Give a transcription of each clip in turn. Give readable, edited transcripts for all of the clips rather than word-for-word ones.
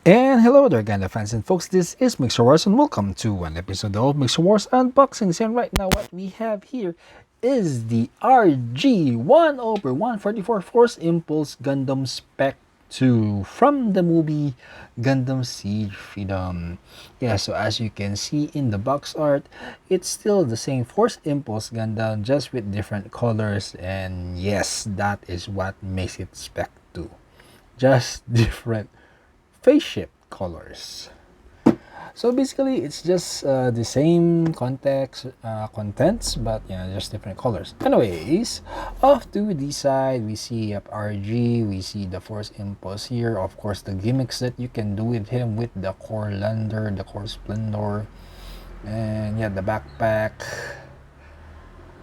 And hello there, Gundam fans and folks. This is Mixerwars, and welcome to an episode of Mixerwars Unboxings. And right now, what we have here is the RG 1/144 Force Impulse Gundam Spec 2 from the movie Gundam Seed Freedom. Yeah, so as you can see in the box art, it's still the same Force Impulse Gundam, just with different colors. And yes, that is what makes it Spec 2. Just different face shift colors. So basically, it's just the same contents, but just different colors. Anyways, off to the side, we see RG, we see the Force Impulse here. Of course, the gimmicks that you can do with him, with the Core Lander, the Core Splendor, and yeah, the backpack.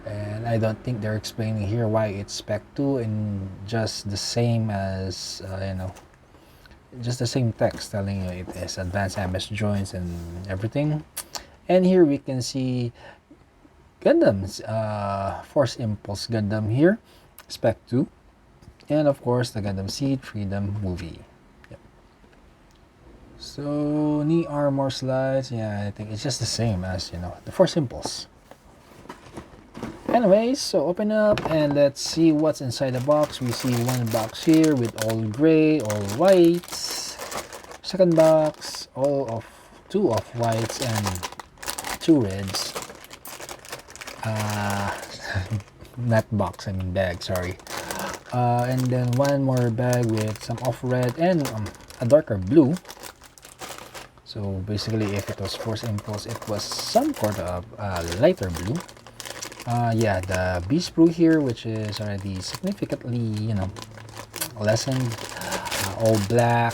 And I don't think they're explaining here why it's Spec 2 and just the same as just the same text telling you it is advanced MS joints and everything. And here we can see Gundam's Force Impulse Gundam here, Spec 2, and of course the Gundam Seed Freedom Movie. Yep. So knee armor slides, yeah, I think it's just the same as the Force Impulse. Anyways, so open up and let's see what's inside the box. We see one box here with all gray, all whites. Second box, two of whites and two reds. Not box, I mean bag, sorry. And then one more bag with some off red and a darker blue. So basically, if it was Force Impulse, it was some sort of lighter blue. Yeah, the B sprue here, which is already significantly, lessened. All black.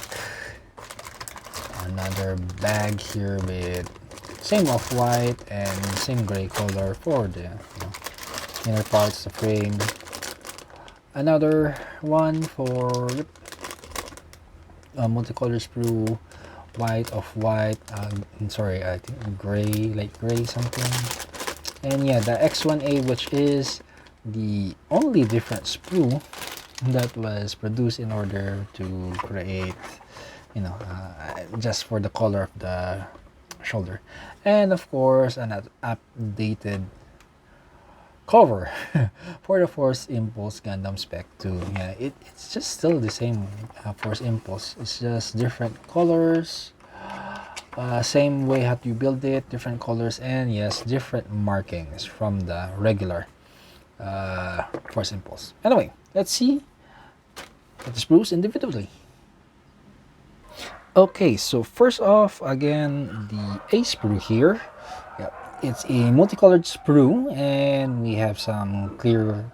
Another bag here with same off-white and same gray color for the inner parts, the frame. Another one for multicolor sprue, white, off-white. Sorry, I think gray, light gray something. And yeah, the X1A, which is the only different sprue that was produced in order to create, just for the color of the shoulder. And of course, an updated cover for the Force Impulse Gundam Spec 2. Yeah, it's just still the same Force Impulse. It's just different colors. Same way how you build it, different colors, and yes, different markings from the regular Force Impulse. Anyway, let's see the sprues individually. Okay, so first off, again, the A sprue here. Yep, it's a multicolored sprue, and we have some clear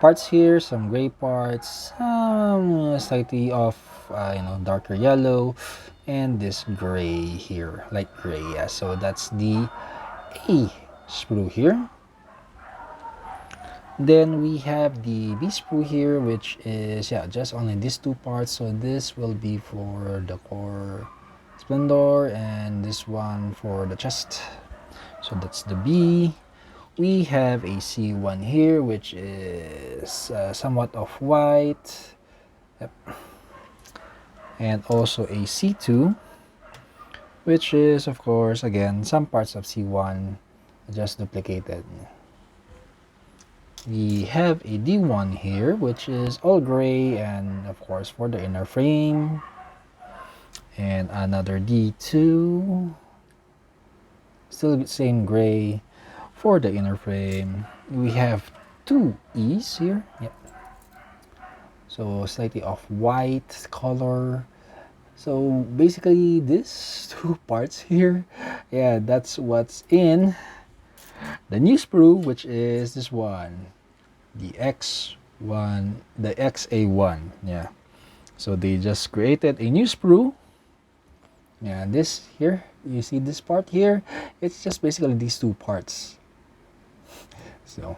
parts here, some gray parts, slightly off, darker yellow, and this gray here, light gray. Yeah, so that's the A sprue here. Then we have the B sprue here, which is just only these two parts. So this will be for the Core Splendor, and this one for the chest. So that's the B. We have a C1 here, which is somewhat off-white. Yep. And also a C2, which is, of course, again, some parts of C1 just duplicated. We have a D1 here, which is all gray, and of course for the inner frame. And another D2, still the same gray for the inner frame. We have two E's here. Yep. So slightly off-white color. So basically this two parts here, yeah, that's what's in the new sprue, which is this one, the X1, the XA1. Yeah, so they just created a new sprue. Yeah, this here, you see this part here, it's just basically these two parts. So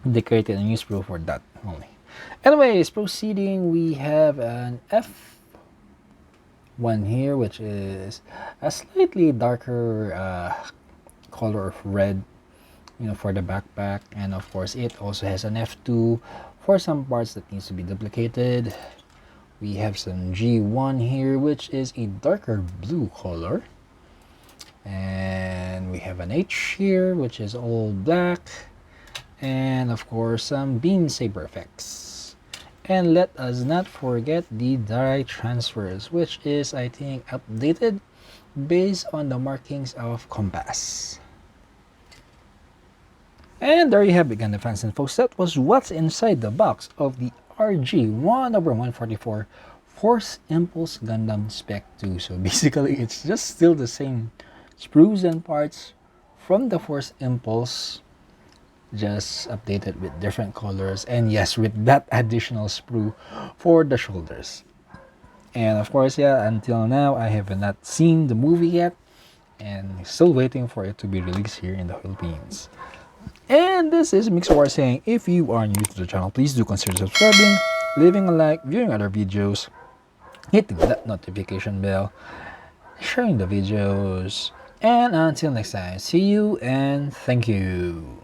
they created a new sprue for that only. Anyways, proceeding, we have an F1 here, which is a slightly darker color of red, for the backpack. And of course, it also has an F2 for some parts that needs to be duplicated. We have some G1 here, which is a darker blue color. And we have an H here, which is all black. And of course, some beam saber effects. And let us not forget the die transfers, which is, I think, updated based on the markings of compass. And there you have it, Gundam fans and folks. That was what's inside the box of the RG 1/144 Force Impulse Gundam Spec 2. So basically, it's just still the same sprues and parts from the Force Impulse, just updated with different colors, and yes, with that additional sprue for the shoulders. And of course, yeah, until now I have not seen the movie yet, and still waiting for it to be released here in the Philippines. And this is Mixerwars saying, if you are new to the channel, please do consider subscribing, leaving a like, viewing other videos, hitting that notification bell, sharing the videos, and until next time, see you and thank you.